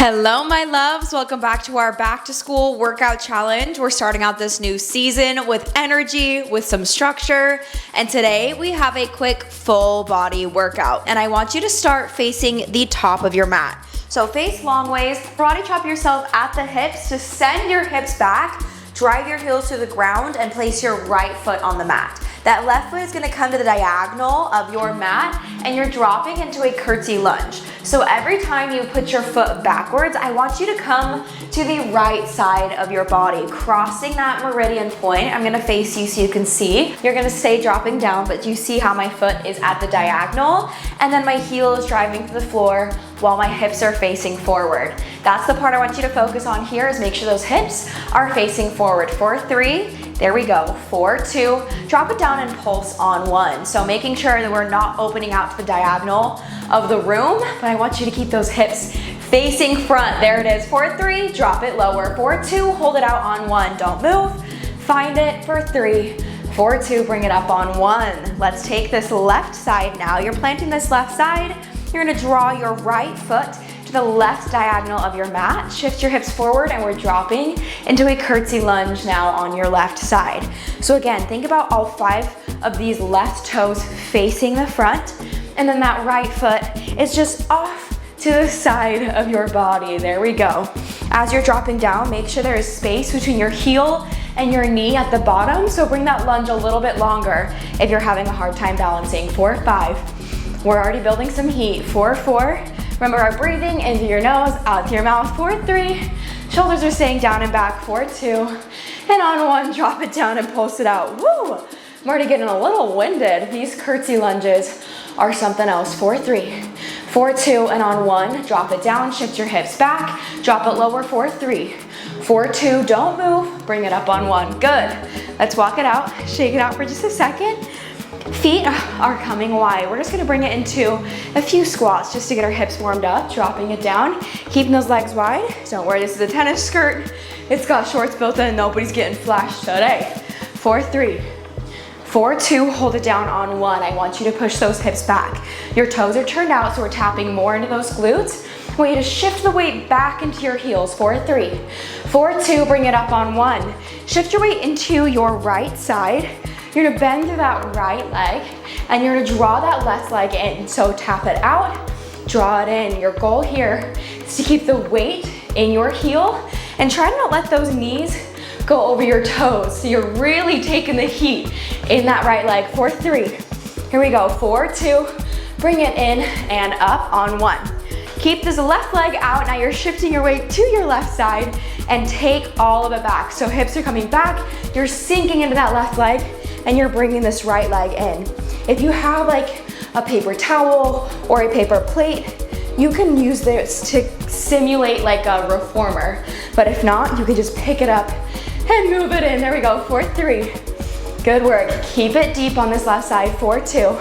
Hello, my loves. Welcome back to our back to school workout challenge. We're starting out this new season with energy, with some structure. And today we have a quick full body workout. And I want you to start facing the top of your mat. So face long ways, karate chop yourself at the hips to send your hips back, drive your heels to the ground and place your right foot on the mat. That left foot is gonna come to the diagonal of your mat and you're dropping into a curtsy lunge. So every time you put your foot backwards, I want you to come to the right side of your body, crossing that meridian point. I'm gonna face you so you can see. You're gonna stay dropping down, but you see how my foot is at the diagonal and then my heel is driving to the floor while my hips are facing forward. That's the part I want you to focus on here, is make sure those hips are facing forward. 4, 3, there we go. 4, 2, drop it down and pulse on 1. So making sure that we're not opening out to the diagonal of the room, but I want you to keep those hips facing front. There it is. 4, 3, drop it lower. 4, 2, hold it out on 1. Don't move. Find it for 3. 4, 2, bring it up on 1. Let's take this left side now. You're planting this left side. You're gonna draw your right foot to the left diagonal of your mat. Shift your hips forward and we're dropping into a curtsy lunge now on your left side. So again, think about all 5 of these left toes facing the front, and then that right foot is just off to the side of your body. There we go. As you're dropping down, make sure there is space between your heel and your knee at the bottom, so bring that lunge a little bit longer if you're having a hard time balancing. 4, 5. We're already building some heat. 4, 4. Remember our breathing, in through your nose, out through your mouth. 4, 3. Shoulders are staying down and back. 4, 2. And on 1, drop it down and pulse it out. Woo! I'm already getting a little winded. These curtsy lunges are something else. 4, 3. 4, 2, and on 1, drop it down, shift your hips back, drop it lower. 4, 3. 4, 2, don't move, bring it up on 1. Good. Let's walk it out, shake it out for just a second. Feet are coming wide. We're just gonna bring it into a few squats just to get our hips warmed up, dropping it down, keeping those legs wide. Don't worry, this is a tennis skirt. It's got shorts built in, nobody's getting flashed today. 4, 3. 4, 2, hold it down on 1. I want you to push those hips back. Your toes are turned out, so we're tapping more into those glutes. I want you to shift the weight back into your heels. 4, 3. 4, 2, bring it up on 1. Shift your weight into your right side. You're gonna bend through that right leg and you're gonna draw that left leg in. So tap it out, draw it in. Your goal here is to keep the weight in your heel and try to not let those knees go over your toes. So you're really taking the heat in that right leg. 4, 3. Here we go. 4, 2. Bring it in and up on 1. Keep this left leg out. Now you're shifting your weight to your left side and take all of it back. So hips are coming back. You're sinking into that left leg and you're bringing this right leg in. If you have like a paper towel or a paper plate, you can use this to simulate like a reformer. But if not, you can just pick it up and move it in. There we go. 4, 3. Good work. Keep it deep on this left side. 4, 2.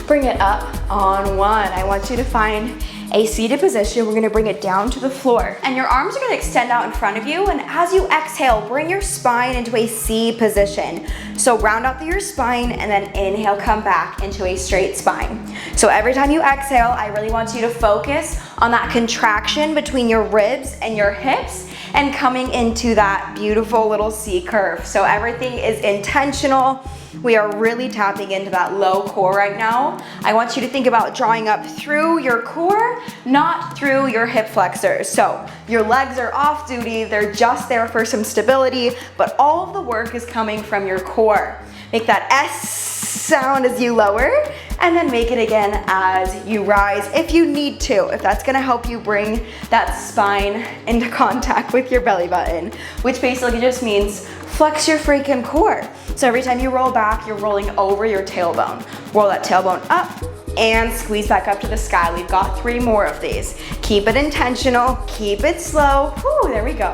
Bring it up on 1. I want you to find a seated position. We're gonna bring it down to the floor. And your arms are gonna extend out in front of you. And as you exhale, bring your spine into a C position. So round out through your spine and then inhale, come back into a straight spine. So every time you exhale, I really want you to focus on that contraction between your ribs and your hips and coming into that beautiful little C curve. So everything is intentional. We are really tapping into that low core right now. I want you to think about drawing up through your core, not through your hip flexors. So your legs are off duty, they're just there for some stability, but all of the work is coming from your core. Make that S sound as you lower, and then make it again as you rise if you need to, if that's gonna help you bring that spine into contact with your belly button, which basically just means flex your freaking core. So every time you roll back, you're rolling over your tailbone. Roll that tailbone up and squeeze back up to the sky. We've got 3 more of these. Keep it intentional, keep it slow. Whew, there we go.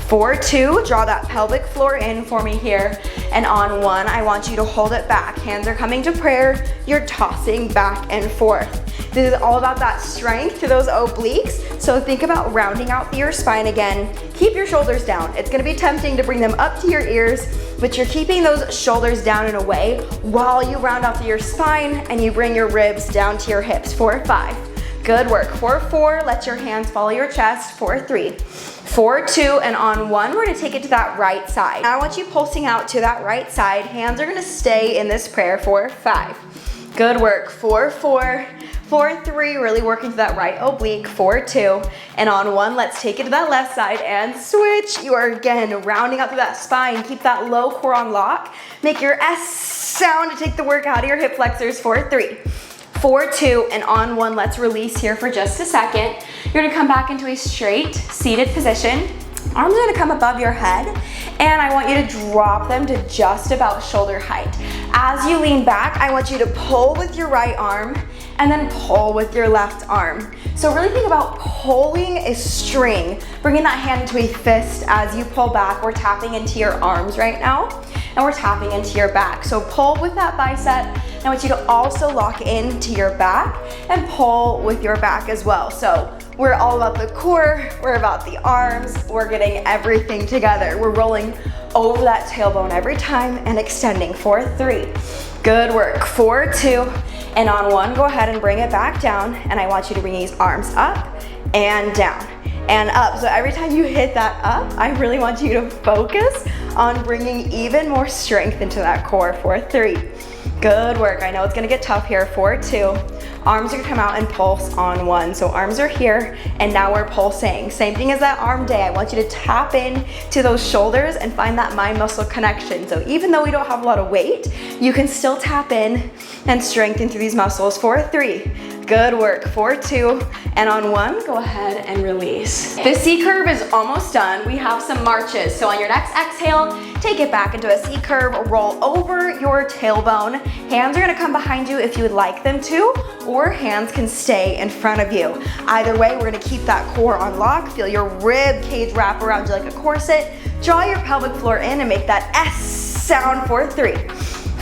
4, 2, draw that pelvic floor in for me here. And on 1, I want you to hold it back. Hands are coming to prayer. You're tossing back and forth. This is all about that strength to those obliques. So think about rounding out your spine again. Keep your shoulders down. It's gonna be tempting to bring them up to your ears, but you're keeping those shoulders down in a way while you round out your spine and you bring your ribs down to your hips. 4, 5. Good work. 4, 4, let your hands follow your chest. 4, 3, 4, 2, and on 1, we're gonna take it to that right side. Now I want you pulsing out to that right side. Hands are gonna stay in this prayer. 4, 5. Good work. 4, 4, 4, 3, really working to that right oblique. 4, 2, and on 1, let's take it to that left side and switch. You are again rounding up through that spine. Keep that low core on lock. Make your S sound to take the work out of your hip flexors. 4, 3, 4, 2, and on 1, let's release here for just a second. You're gonna come back into a straight seated position. Arms are gonna come above your head, and I want you to drop them to just about shoulder height. As you lean back, I want you to pull with your right arm and then pull with your left arm. So really think about pulling a string, bringing that hand into a fist as you pull back. We're tapping into your arms right now, and we're tapping into your back. So pull with that bicep. And I want you to also lock into your back and pull with your back as well. So we're all about the core, we're about the arms, we're getting everything together. We're rolling over that tailbone every time and extending. 4, 3. Good work. 4, 2, and on 1, go ahead and bring it back down. And I want you to bring these arms up and down and up. So every time you hit that up, I really want you to focus on bringing even more strength into that core. 4, 3. Good work. I know it's gonna get tough here. 4, 2. Arms are gonna come out and pulse on 1. So arms are here, and now we're pulsing. Same thing as that arm day. I want you to tap in to those shoulders and find that mind-muscle connection. So even though we don't have a lot of weight, you can still tap in and strengthen through these muscles. 4, 3. Good work. 4, 2, and on 1, go ahead and release. The C curve is almost done. We have some marches. So on your next exhale, take it back into a C curve, roll over your tailbone. Hands are gonna come behind you if you would like them to, or hands can stay in front of you. Either way, we're gonna keep that core on lock. Feel your rib cage wrap around you like a corset. Draw your pelvic floor in and make that S sound. 4, 3.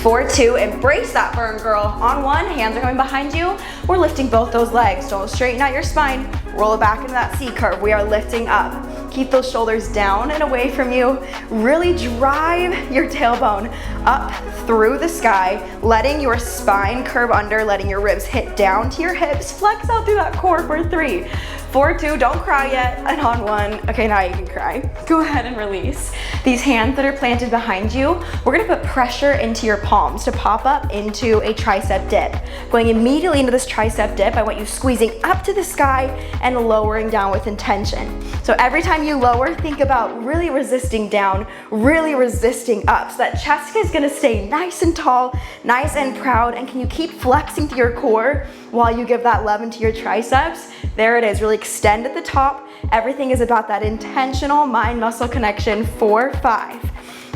4, 2, embrace that burn, girl. On 1, hands are coming behind you. We're lifting both those legs. Don't straighten out your spine. Roll it back into that C curve. We are lifting up. Keep those shoulders down and away from you. Really drive your tailbone up through the sky, letting your spine curve under, letting your ribs hit down to your hips. Flex out through that core. 4, 3. 4, 2, don't cry yet, and on 1, okay, now you can cry. Go ahead and release. These hands that are planted behind you, we're gonna put pressure into your palms to pop up into a tricep dip. Going immediately into this tricep dip, I want you squeezing up to the sky and lowering down with intention. So every time you lower, think about really resisting down, really resisting up. So that chest is gonna stay nice and tall, nice and proud, and can you keep flexing through your core while you give that love into your triceps? There it is, really extend at the top. Everything is about that intentional mind-muscle connection. 4, 5.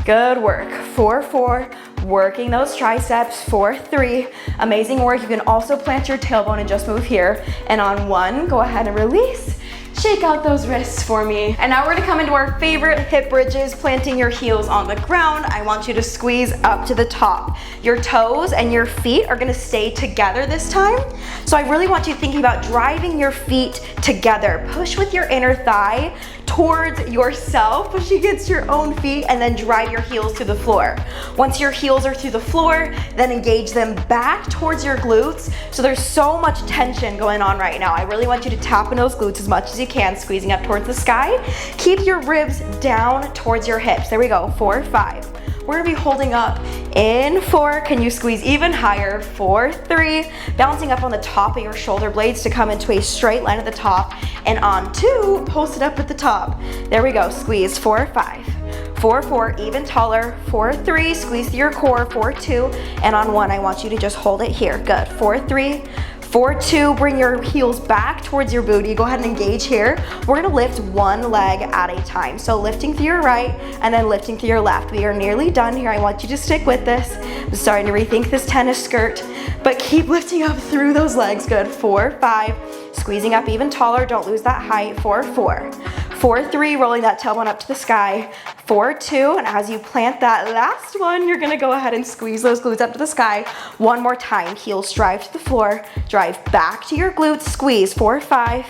Good work. 4, 4. Working those triceps. 4, 3. Amazing work. You can also plant your tailbone and just move here. And on 1, go ahead and release. Shake out those wrists for me. And now we're gonna come into our favorite hip bridges, planting your heels on the ground. I want you to squeeze up to the top. Your toes and your feet are gonna stay together this time. So I really want you thinking about driving your feet together. Push with your inner thigh towards yourself, push against your own feet, and then drive your heels to the floor. Once your heels are to the floor, then engage them back towards your glutes. So there's so much tension going on right now. I really want you to tap in those glutes as much as you can, squeezing up towards the sky. Keep your ribs down towards your hips. There we go. 4, 5. We're gonna be holding up in 4. Can you squeeze even higher? 4, 3. Bouncing up on the top of your shoulder blades to come into a straight line at the top. And on 2, post it up at the top. There we go. Squeeze. 4, 5. 4, 4, even taller. 4, 3, squeeze through your core. 4, 2, and on 1, I want you to just hold it here. Good. 4, 3. 4, 2, bring your heels back towards your booty. Go ahead and engage here. We're gonna lift one leg at a time. So lifting through your right and then lifting through your left. We are nearly done here. I want you to stick with this. I'm starting to rethink this tennis skirt, but keep lifting up through those legs. Good. 4, 5, squeezing up even taller. Don't lose that height. 4, 4. 4, 3, rolling that tailbone up to the sky. 4, 2, and as you plant that last one, you're gonna go ahead and squeeze those glutes up to the sky. One more time, heels drive to the floor, drive back to your glutes, squeeze. 4, 5,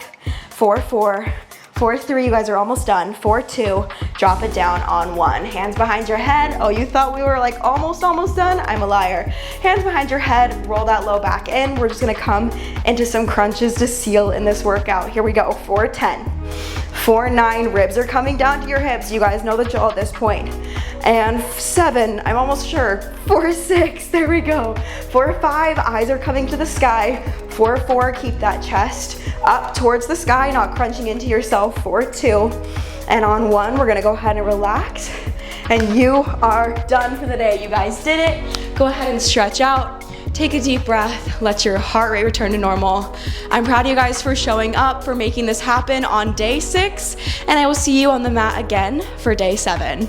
4, 4, For 3, you guys are almost done. For 2, drop it down on 1. Hands behind your head. Oh, you thought we were like almost done? I'm a liar. Hands behind your head, roll that low back in. We're just gonna come into some crunches to seal in this workout. Here we go, for 10. For 9, ribs are coming down to your hips. You guys know the drill at this point. And 7, I'm almost sure. For 6, there we go. For 5, eyes are coming to the sky. For 4, keep that chest up towards the sky, not crunching into yourself. For 2, and on 1, we're gonna go ahead and relax. And you are done for the day. You guys did it. Go ahead and stretch out. Take a deep breath, let your heart rate return to normal. I'm proud of you guys for showing up, for making this happen on day 6, and I will see you on the mat again for day 7.